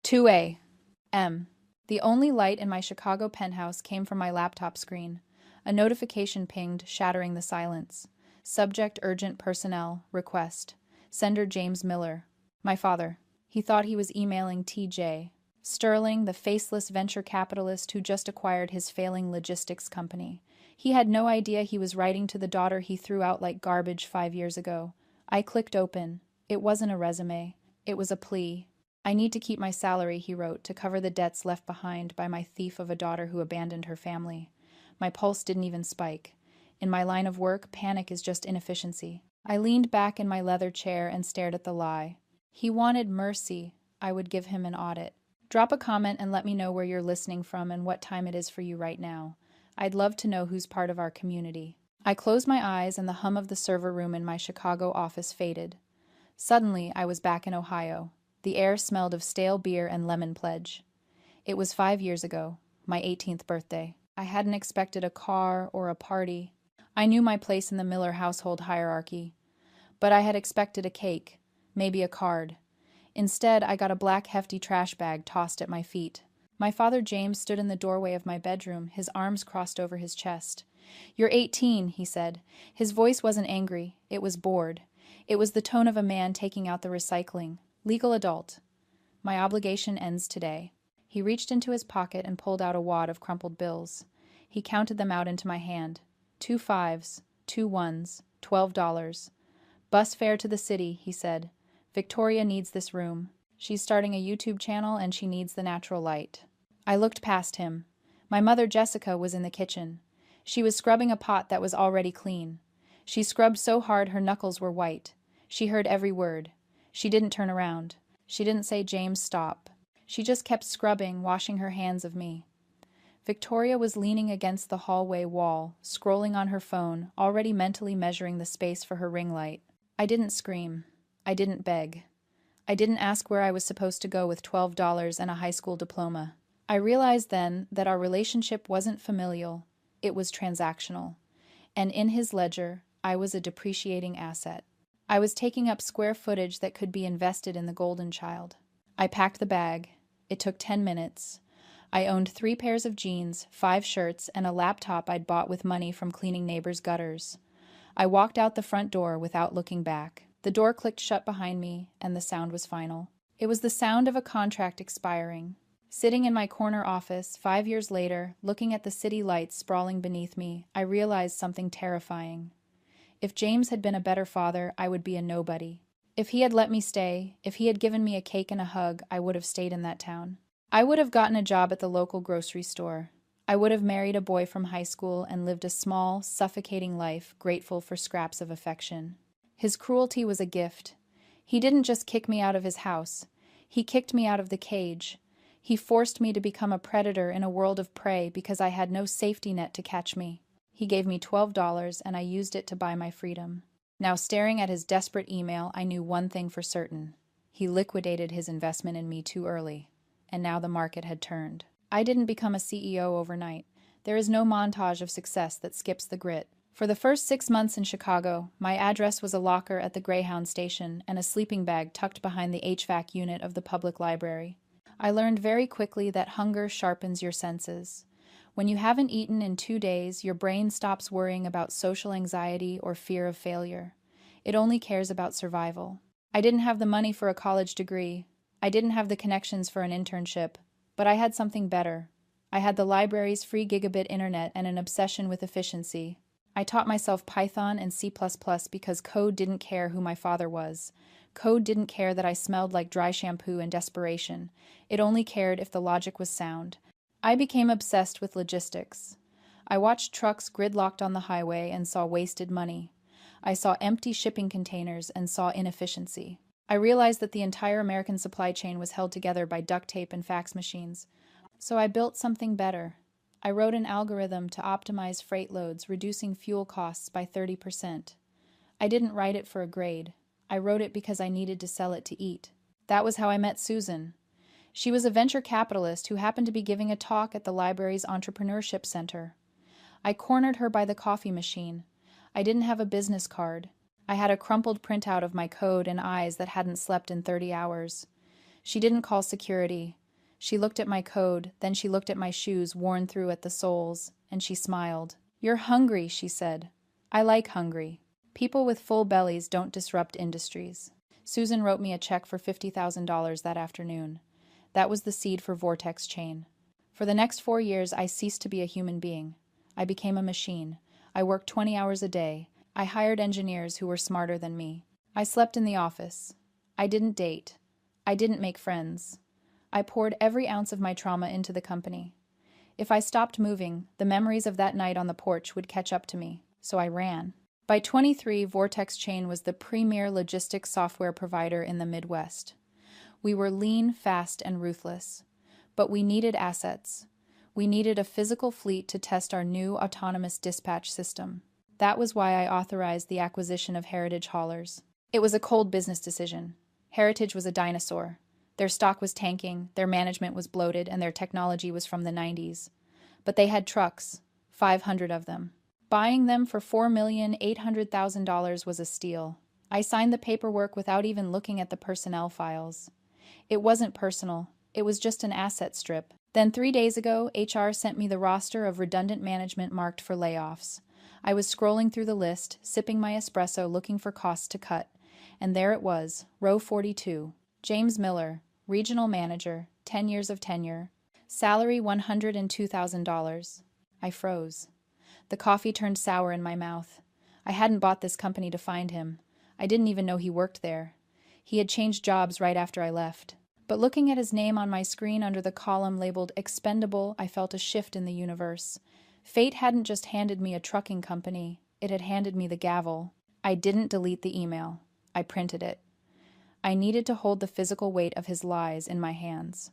2 a.m. The only light in my Chicago penthouse came from my laptop screen. A notification pinged, shattering the silence. Subject: urgent personnel. Request. Sender: James Miller. My father. He thought he was emailing T.J. Sterling, the faceless venture capitalist who just acquired his failing logistics company. He had no idea he was writing to the daughter he threw out like garbage 5 years ago. I clicked open. It wasn't a resume. It was a plea. "I need to keep my salary," he wrote, "to cover the debts left behind by my thief of a daughter who abandoned her family." My pulse didn't even spike. In my line of work, panic is just inefficiency. I leaned back in my leather chair and stared at the lie. He wanted mercy. I would give him an audit. Drop a comment and let me know where you're listening from and what time it is for you right now. I'd love to know who's part of our community. I closed my eyes and the hum of the server room in my Chicago office faded. Suddenly, I was back in Ohio. The air smelled of stale beer and lemon pledge. It was 5 years ago, my 18th birthday. I hadn't expected a car or a party. I knew my place in the Miller household hierarchy. But I had expected a cake, maybe a card. Instead, I got a black hefty trash bag tossed at my feet. My father James stood in the doorway of my bedroom, his arms crossed over his chest. "You're 18, he said. His voice wasn't angry, it was bored. It was the tone of a man taking out the recycling. Legal adult. My obligation ends today. He reached into his pocket and pulled out a wad of crumpled bills. He counted them out into my hand. 2 5s, 2 1s, $12. "Bus fare to the city," he said. "Victoria needs this room. She's starting a YouTube channel and she needs the natural light." I looked past him. My mother Jessica was in the kitchen. She was scrubbing a pot that was already clean. She scrubbed so hard her knuckles were white. She heard every word. She didn't turn around. She didn't say, "James, stop." She just kept scrubbing, washing her hands of me. Victoria was leaning against the hallway wall, scrolling on her phone, already mentally measuring the space for her ring light. I didn't scream. I didn't beg. I didn't ask where I was supposed to go with $12 and a high school diploma. I realized then that our relationship wasn't familial, it was transactional. And in his ledger, I was a depreciating asset. I was taking up square footage that could be invested in the golden child. I packed the bag. It took 10 minutes. I owned 3 pairs of jeans, 5 shirts, and a laptop I'd bought with money from cleaning neighbors' gutters. I walked out the front door without looking back. The door clicked shut behind me, and the sound was final. It was the sound of a contract expiring. Sitting in my corner office, 5 years later, looking at the city lights sprawling beneath me, I realized something terrifying. If James had been a better father, I would be a nobody. If he had let me stay, if he had given me a cake and a hug, I would have stayed in that town. I would have gotten a job at the local grocery store. I would have married a boy from high school and lived a small, suffocating life, grateful for scraps of affection. His cruelty was a gift. He didn't just kick me out of his house. He kicked me out of the cage. He forced me to become a predator in a world of prey because I had no safety net to catch me. He gave me $12 and I used it to buy my freedom. Now, staring at his desperate email, I knew one thing for certain. He liquidated his investment in me too early. And now the market had turned. I didn't become a CEO overnight. There is no montage of success that skips the grit. For the first 6 months in Chicago, my address was a locker at the Greyhound station and a sleeping bag tucked behind the HVAC unit of the public library. I learned very quickly that hunger sharpens your senses. When you haven't eaten in 2 days, your brain stops worrying about social anxiety or fear of failure. It only cares about survival. I didn't have the money for a college degree. I didn't have the connections for an internship. But I had something better. I had the library's free gigabit internet and an obsession with efficiency. I taught myself Python and C++ because code didn't care who my father was. Code didn't care that I smelled like dry shampoo in desperation. It only cared if the logic was sound. I became obsessed with logistics. I watched trucks gridlocked on the highway and saw wasted money. I saw empty shipping containers and saw inefficiency. I realized that the entire American supply chain was held together by duct tape and fax machines. So I built something better. I wrote an algorithm to optimize freight loads, reducing fuel costs by 30%. I didn't write it for a grade. I wrote it because I needed to sell it to eat. That was how I met Susan. She was a venture capitalist who happened to be giving a talk at the library's entrepreneurship center. I cornered her by the coffee machine. I didn't have a business card. I had a crumpled printout of my code and eyes that hadn't slept in 30 hours. She didn't call security. She looked at my code, then she looked at my shoes worn through at the soles, and she smiled. "You're hungry," she said. "I like hungry. People with full bellies don't disrupt industries." Susan wrote me a check for $50,000 that afternoon. That was the seed for Vortex Chain. For the next 4 years, I ceased to be a human being. I became a machine. I worked 20 hours a day. I hired engineers who were smarter than me. I slept in the office. I didn't date. I didn't make friends. I poured every ounce of my trauma into the company. If I stopped moving, the memories of that night on the porch would catch up to me, so I ran. By 23, Vortex Chain was the premier logistics software provider in the Midwest. We were lean, fast, and ruthless. But we needed assets. We needed a physical fleet to test our new autonomous dispatch system. That was why I authorized the acquisition of Heritage Haulers. It was a cold business decision. Heritage was a dinosaur. Their stock was tanking, their management was bloated, and their technology was from the 90s. But they had trucks, 500 of them. Buying them for $4,800,000 was a steal. I signed the paperwork without even looking at the personnel files. It wasn't personal. It was just an asset strip. Then 3 days ago, HR sent me the roster of redundant management marked for layoffs. I was scrolling through the list, sipping my espresso, looking for costs to cut. And there it was, row 42. James Miller, regional manager, 10 years of tenure. Salary $102,000. I froze. The coffee turned sour in my mouth. I hadn't bought this company to find him. I didn't even know he worked there. He had changed jobs right after I left. But looking at his name on my screen under the column labeled expendable, I felt a shift in the universe. Fate hadn't just handed me a trucking company. It had handed me the gavel. I didn't delete the email. I printed it. I needed to hold the physical weight of his lies in my hands.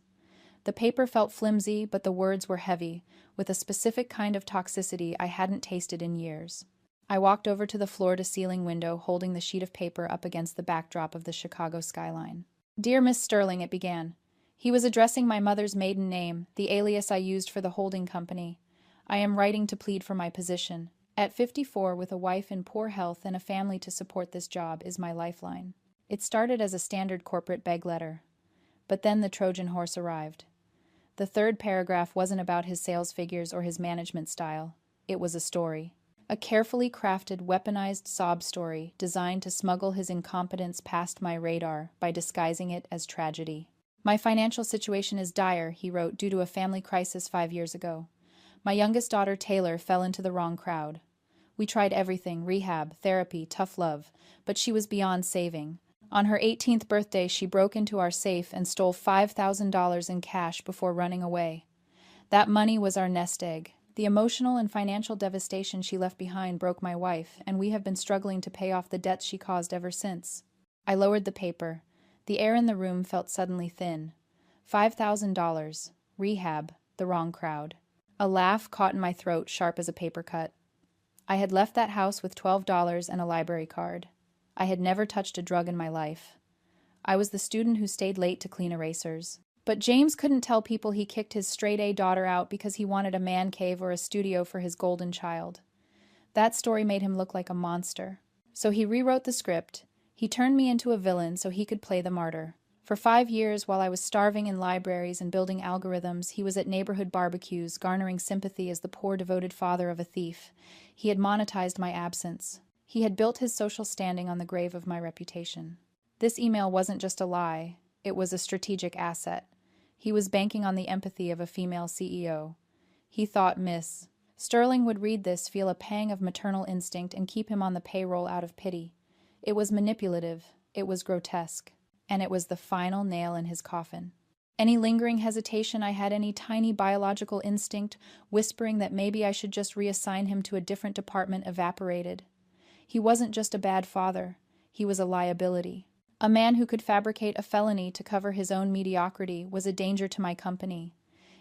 The paper felt flimsy, but the words were heavy, with a specific kind of toxicity I hadn't tasted in years. I walked over to the floor-to-ceiling window, holding the sheet of paper up against the backdrop of the Chicago skyline. "Dear Miss Sterling," it began. He was addressing my mother's maiden name, the alias I used for the holding company. "I am writing to plead for my position. At 54, with a wife in poor health and a family to support, this job is my lifeline." It started as a standard corporate beg letter. But then the Trojan horse arrived. The third paragraph wasn't about his sales figures or his management style. It was a story. A carefully crafted, weaponized sob story designed to smuggle his incompetence past my radar by disguising it as tragedy. "My financial situation is dire," he wrote, "due to a family crisis 5 years ago. My youngest daughter, Taylor, fell into the wrong crowd. We tried everything, rehab, therapy, tough love, but she was beyond saving. On her 18th birthday, she broke into our safe and stole $5,000 in cash before running away. That money was our nest egg. The emotional and financial devastation she left behind broke my wife, and we have been struggling to pay off the debts she caused ever since." I lowered the paper. The air in the room felt suddenly thin. $5,000. Rehab. The wrong crowd. A laugh caught in my throat, sharp as a paper cut. I had left that house with $12 and a library card. I had never touched a drug in my life. I was the student who stayed late to clean erasers. But James couldn't tell people he kicked his straight-A daughter out because he wanted a man cave or a studio for his golden child. That story made him look like a monster. So he rewrote the script. He turned me into a villain so he could play the martyr. For 5 years, while I was starving in libraries and building algorithms, he was at neighborhood barbecues, garnering sympathy as the poor, devoted father of a thief. He had monetized my absence. He had built his social standing on the grave of my reputation. This email wasn't just a lie. It was a strategic asset. He was banking on the empathy of a female CEO. He thought Miss Sterling would read this, feel a pang of maternal instinct, and keep him on the payroll out of pity. It was manipulative. It was grotesque. And it was the final nail in his coffin. Any lingering hesitation I had, any tiny biological instinct whispering that maybe I should just reassign him to a different department, evaporated. He wasn't just a bad father. He was a liability. A man who could fabricate a felony to cover his own mediocrity was a danger to my company.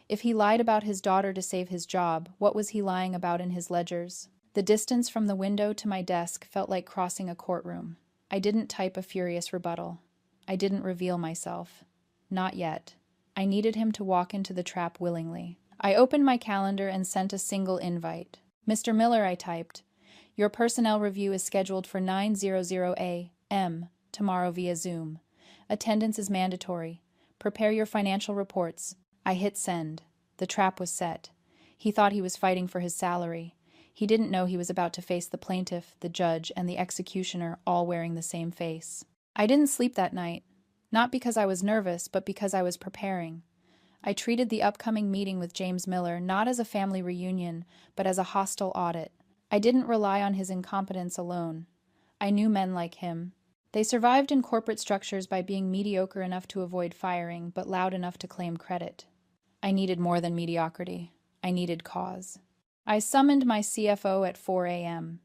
If he lied about his daughter to save his job, what was he lying about in his ledgers? The distance from the window to my desk felt like crossing a courtroom. I didn't type a furious rebuttal. I didn't reveal myself. Not yet. I needed him to walk into the trap willingly. I opened my calendar and sent a single invite. "Mr. Miller," I typed, "your personnel review is scheduled for 9:00 a.m. tomorrow via Zoom. Attendance is mandatory. Prepare your financial reports. I hit send. The trap was set. He thought he was fighting for his salary. He didn't know he was about to face the plaintiff, the judge, and the executioner all wearing the same face. I didn't sleep that night. Not because I was nervous, but because I was preparing. I treated the upcoming meeting with James Miller not as a family reunion, but as a hostile audit. I didn't rely on his incompetence alone. I knew men like him. They survived in corporate structures by being mediocre enough to avoid firing, but loud enough to claim credit. I needed more than mediocrity. I needed cause. I summoned my CFO at 4 a.m.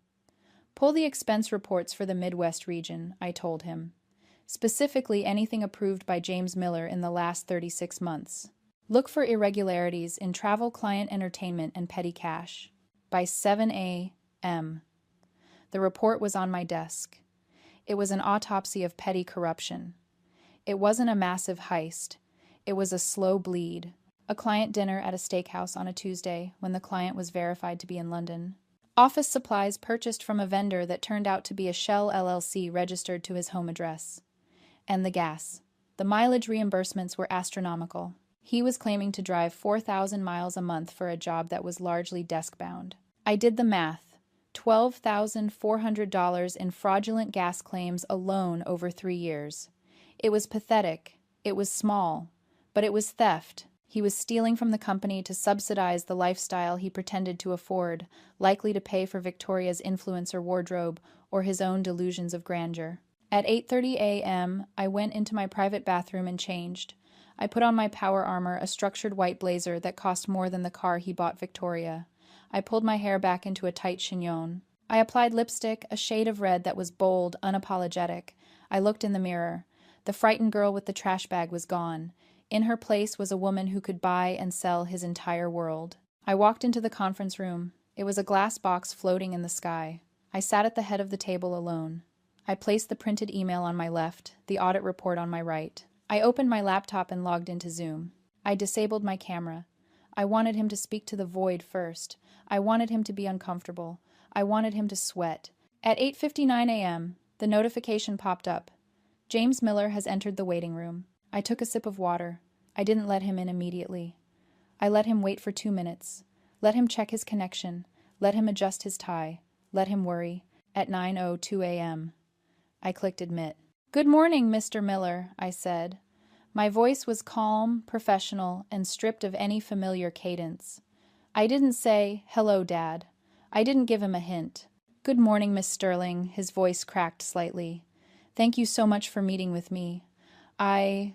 Pull the expense reports for the Midwest region, I told him. Specifically anything approved by James Miller in the last 36 months. Look for irregularities in travel, client entertainment, and petty cash. By 7 a.m. The report was on my desk. It was an autopsy of petty corruption. It wasn't a massive heist. It was a slow bleed. A client dinner at a steakhouse on a Tuesday when the client was verified to be in London. Office supplies purchased from a vendor that turned out to be a Shell LLC registered to his home address. And the gas. The mileage reimbursements were astronomical. He was claiming to drive 4,000 miles a month for a job that was largely desk-bound. I did the math. $12,400 in fraudulent gas claims alone over 3 years. It was pathetic. It was small. But it was theft. He was stealing from the company to subsidize the lifestyle he pretended to afford, likely to pay for Victoria's influencer wardrobe or his own delusions of grandeur. At 8:30 a.m., I went into my private bathroom and changed. I put on my power armor, a structured white blazer that cost more than the car he bought Victoria. I pulled my hair back into a tight chignon. I applied lipstick, a shade of red that was bold, unapologetic. I looked in the mirror. The frightened girl with the trash bag was gone. In her place was a woman who could buy and sell his entire world. I walked into the conference room. It was a glass box floating in the sky. I sat at the head of the table alone. I placed the printed email on my left, the audit report on my right. I opened my laptop and logged into Zoom. I disabled my camera. I wanted him to speak to the void first. I wanted him to be uncomfortable. I wanted him to sweat. At 8:59 a.m., the notification popped up. James Miller has entered the waiting room. I took a sip of water. I didn't let him in immediately. I let him wait for 2 minutes. Let him check his connection. Let him adjust his tie. Let him worry. At 9:02 a.m., I clicked admit. "Good morning, Mr. Miller," I said. My voice was calm, professional, and stripped of any familiar cadence. I didn't say, "Hello, Dad." I didn't give him a hint. "Good morning, Miss Sterling," his voice cracked slightly. "Thank you so much for meeting with me. I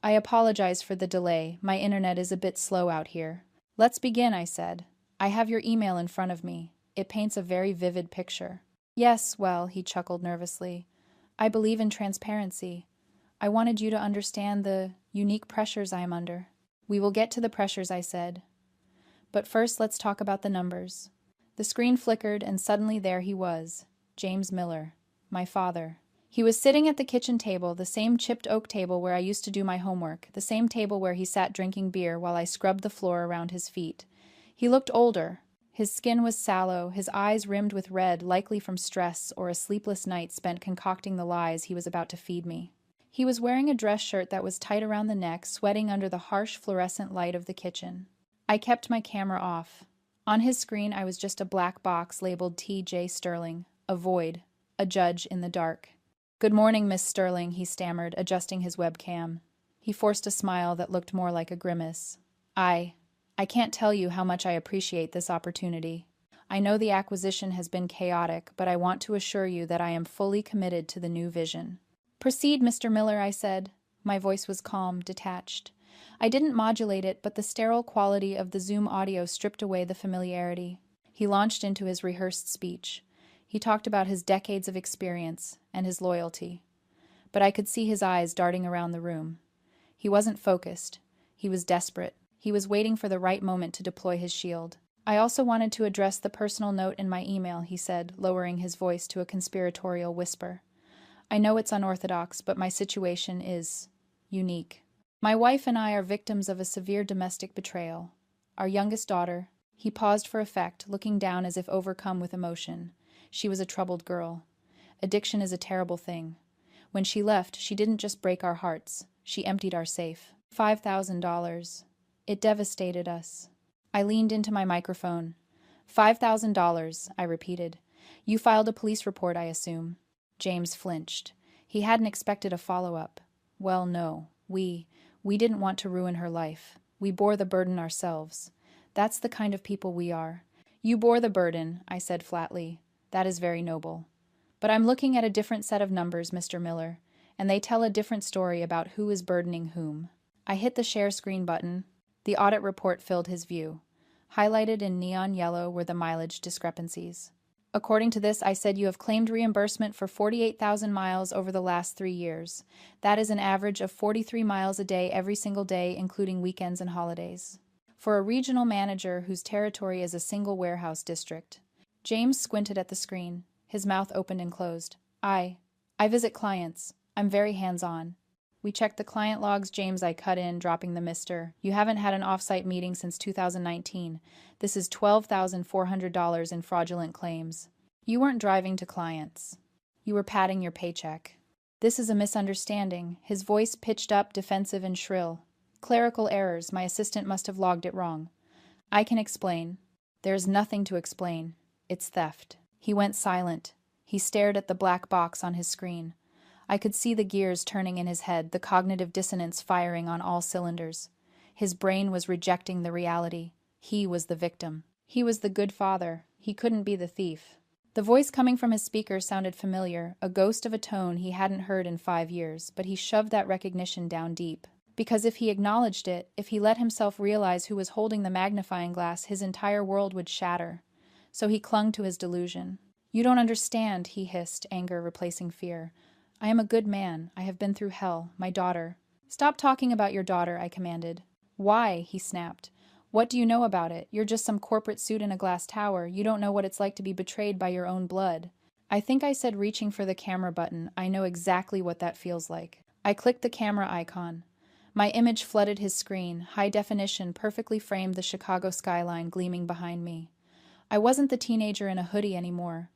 apologize for the delay. My internet is a bit slow out here." "Let's begin," I said. "I have your email in front of me. It paints a very vivid picture." "Yes, well," he chuckled nervously. "I believe in transparency. I wanted you to understand the unique pressures I am under." "We will get to the pressures," I said. "But first, let's talk about the numbers." The screen flickered, and suddenly there he was, James Miller, my father. He was sitting at the kitchen table, the same chipped oak table where I used to do my homework, the same table where he sat drinking beer while I scrubbed the floor around his feet. He looked older. His skin was sallow, his eyes rimmed with red, likely from stress or a sleepless night spent concocting the lies he was about to feed me. He was wearing a dress shirt that was tight around the neck, sweating under the harsh fluorescent light of the kitchen. I kept my camera off. On his screen I was just a black box labeled T.J. Sterling, a void, a judge in the dark. "Good morning, Miss Sterling," he stammered, adjusting his webcam. He forced a smile that looked more like a grimace. I can't tell you how much I appreciate this opportunity. I know the acquisition has been chaotic, but I want to assure you that I am fully committed to the new vision." "Proceed, Mr. Miller," I said. My voice was calm, detached. I didn't modulate it, but the sterile quality of the Zoom audio stripped away the familiarity. He launched into his rehearsed speech. He talked about his decades of experience and his loyalty. But I could see his eyes darting around the room. He wasn't focused. He was desperate. He was waiting for the right moment to deploy his shield. "I also wanted to address the personal note in my email," he said, lowering his voice to a conspiratorial whisper. "I know it's unorthodox, but my situation is unique. My wife and I are victims of a severe domestic betrayal. Our youngest daughter—" He paused for effect, looking down as if overcome with emotion. She was a troubled girl. Addiction is a terrible thing. When she left, she didn't just break our hearts. She emptied our safe. $5,000. It devastated us. I leaned into my microphone. $5,000, I repeated. You filed a police report, I assume. James flinched. He hadn't expected a follow-up. Well, no. We didn't want to ruin her life. We bore the burden ourselves. That's the kind of people we are. You bore the burden, I said flatly. That is very noble. But I'm looking at a different set of numbers, Mr. Miller, and they tell a different story about who is burdening whom. I hit the share screen button. The audit report filled his view. Highlighted in neon yellow were the mileage discrepancies. According to this, I said you have claimed reimbursement for 48,000 miles over the last 3 years. That is an average of 43 miles a day every single day, including weekends and holidays. For a regional manager whose territory is a single warehouse district. James squinted at the screen. His mouth opened and closed. I visit clients. I'm very hands-on. We checked the client logs, James, I cut in, dropping the mister. You haven't had an off-site meeting since 2019. This is $12,400 in fraudulent claims. You weren't driving to clients. You were padding your paycheck. This is a misunderstanding. His voice pitched up, defensive and shrill. Clerical errors. My assistant must have logged it wrong. I can explain. There's nothing to explain. It's theft. He went silent. He stared at the black box on his screen. I could see the gears turning in his head, the cognitive dissonance firing on all cylinders. His brain was rejecting the reality. He was the victim. He was the good father. He couldn't be the thief. The voice coming from his speaker sounded familiar, a ghost of a tone he hadn't heard in 5 years, but he shoved that recognition down deep. Because if he acknowledged it, if he let himself realize who was holding the magnifying glass, his entire world would shatter. So he clung to his delusion. You don't understand, he hissed, anger replacing fear. I am a good man. I have been through hell. My daughter. Stop talking about your daughter, I commanded. Why? He snapped. What do you know about it? You're just some corporate suit in a glass tower. You don't know what it's like to be betrayed by your own blood. I think I said, reaching for the camera button. I know exactly what that feels like. I clicked the camera icon. My image flooded his screen. High definition perfectly framed the Chicago skyline gleaming behind me. I wasn't the teenager in a hoodie anymore.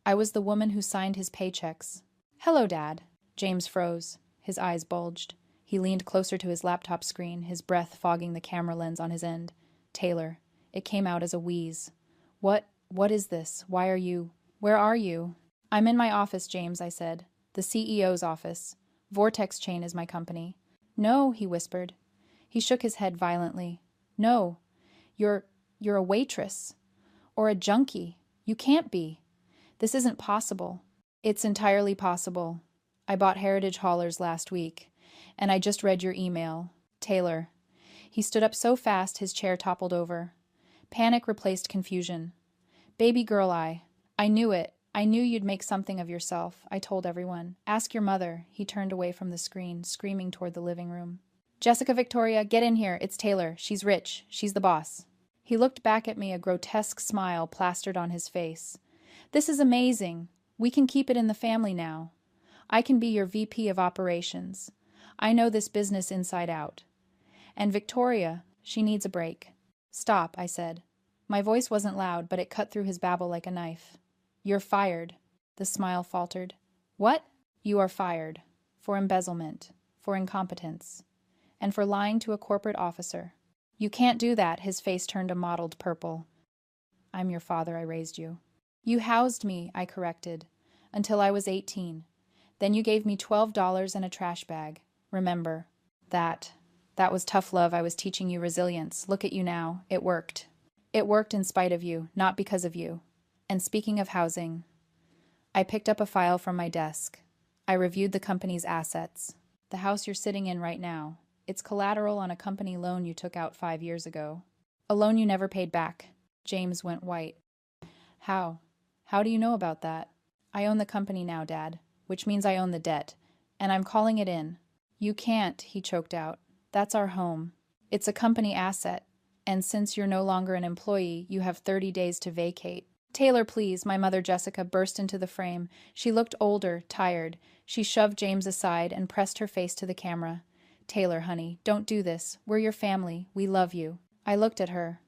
I was the woman who signed his paychecks. Hello, Dad. James froze. His eyes bulged. He leaned closer to his laptop screen, his breath fogging the camera lens on his end. Taylor. It came out as a wheeze. What is this? Why are you? Where are you? I'm in my office, James, I said. The CEO's office. Vortex Chain is my company. No, he whispered. He shook his head violently. No. You're a waitress. Or a junkie. You can't be. This isn't possible. It's entirely possible. I bought Heritage Haulers last week, and I just read your email. Taylor. He stood up so fast his chair toppled over. Panic replaced confusion. Baby girl, I knew it. I knew you'd make something of yourself. I told everyone. Ask your mother. He turned away from the screen, screaming toward the living room. Jessica Victoria, get in here. It's Taylor. She's rich. She's the boss. He looked back at me, a grotesque smile plastered on his face. This is amazing. We can keep it in the family now. I can be your VP of operations. I know this business inside out. And Victoria, she needs a break. Stop, I said. My voice wasn't loud, but it cut through his babble like a knife. You're fired. The smile faltered. What? You are fired. For embezzlement. For incompetence. And for lying to a corporate officer. You can't do that. His face turned a mottled purple. I'm your father. I raised you. You housed me, I corrected, until I was 18. Then you gave me $12 and a trash bag. Remember. That was tough love. I was teaching you resilience. Look at you now. It worked. It worked in spite of you, not because of you. And speaking of housing, I picked up a file from my desk. I reviewed the company's assets. The house you're sitting in right now. It's collateral on a company loan you took out 5 years ago. A loan you never paid back. James went white. How? How do you know about that? I own the company now, Dad, which means I own the debt, and I'm calling it in. You can't, he choked out. That's our home. It's a company asset, and since you're no longer an employee, you have 30 days to vacate. Taylor, please, my mother Jessica burst into the frame. She looked older, tired. She shoved James aside and pressed her face to the camera. Taylor, honey, don't do this. We're your family. We love you. I looked at her.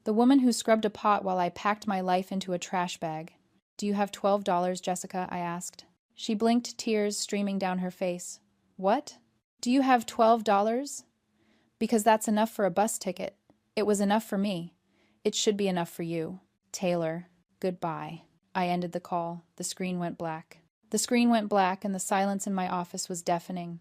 The woman who scrubbed a pot while I packed my life into a trash bag. Do you have $12, Jessica? I asked. She blinked, tears streaming down her face. What? Do you have $12? Because that's enough for a bus ticket. It was enough for me. It should be enough for you. Taylor, goodbye. I ended the call. The screen went black. The screen went black and the silence in my office was deafening.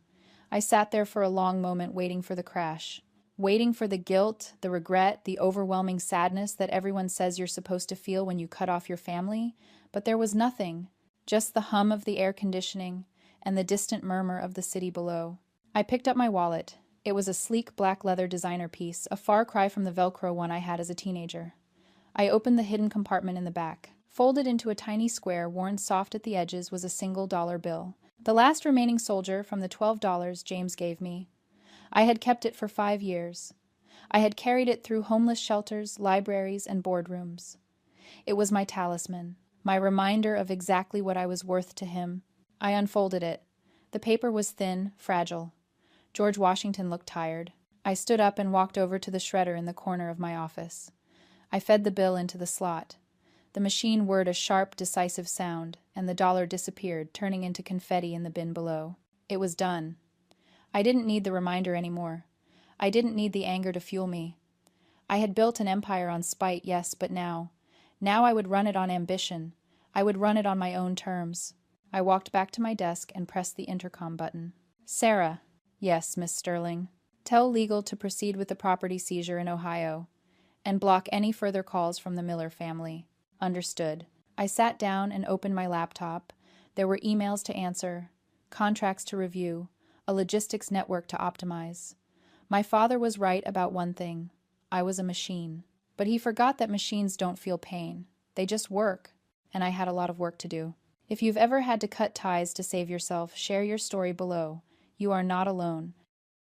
I sat there for a long moment waiting for the crash. Waiting for the guilt, the regret, the overwhelming sadness that everyone says you're supposed to feel when you cut off your family. But there was nothing. Just the hum of the air conditioning and the distant murmur of the city below. I picked up my wallet. It was a sleek black leather designer piece, a far cry from the Velcro one I had as a teenager. I opened the hidden compartment in the back. Folded into a tiny square, worn soft at the edges, was a single dollar bill. The last remaining soldier from the $12 James gave me. I had kept it for 5 years. I had carried it through homeless shelters, libraries, and boardrooms. It was my talisman, my reminder of exactly what I was worth to him. I unfolded it. The paper was thin, fragile. George Washington looked tired. I stood up and walked over to the shredder in the corner of my office. I fed the bill into the slot. The machine whirred a sharp, decisive sound, and the dollar disappeared, turning into confetti in the bin below. It was done. I didn't need the reminder anymore. I didn't need the anger to fuel me. I had built an empire on spite, yes, but now I would run it on ambition. I would run it on my own terms. I walked back to my desk and pressed the intercom button. Sarah. Yes, Miss Sterling. Tell legal to proceed with the property seizure in Ohio, and block any further calls from the Miller family. Understood. I sat down and opened my laptop. There were emails to answer, contracts to review, a logistics network to optimize. My father was right about one thing. I was a machine. But he forgot that machines don't feel pain. They just work, and I had a lot of work to do. If you've ever had to cut ties to save yourself, share your story below. You are not alone.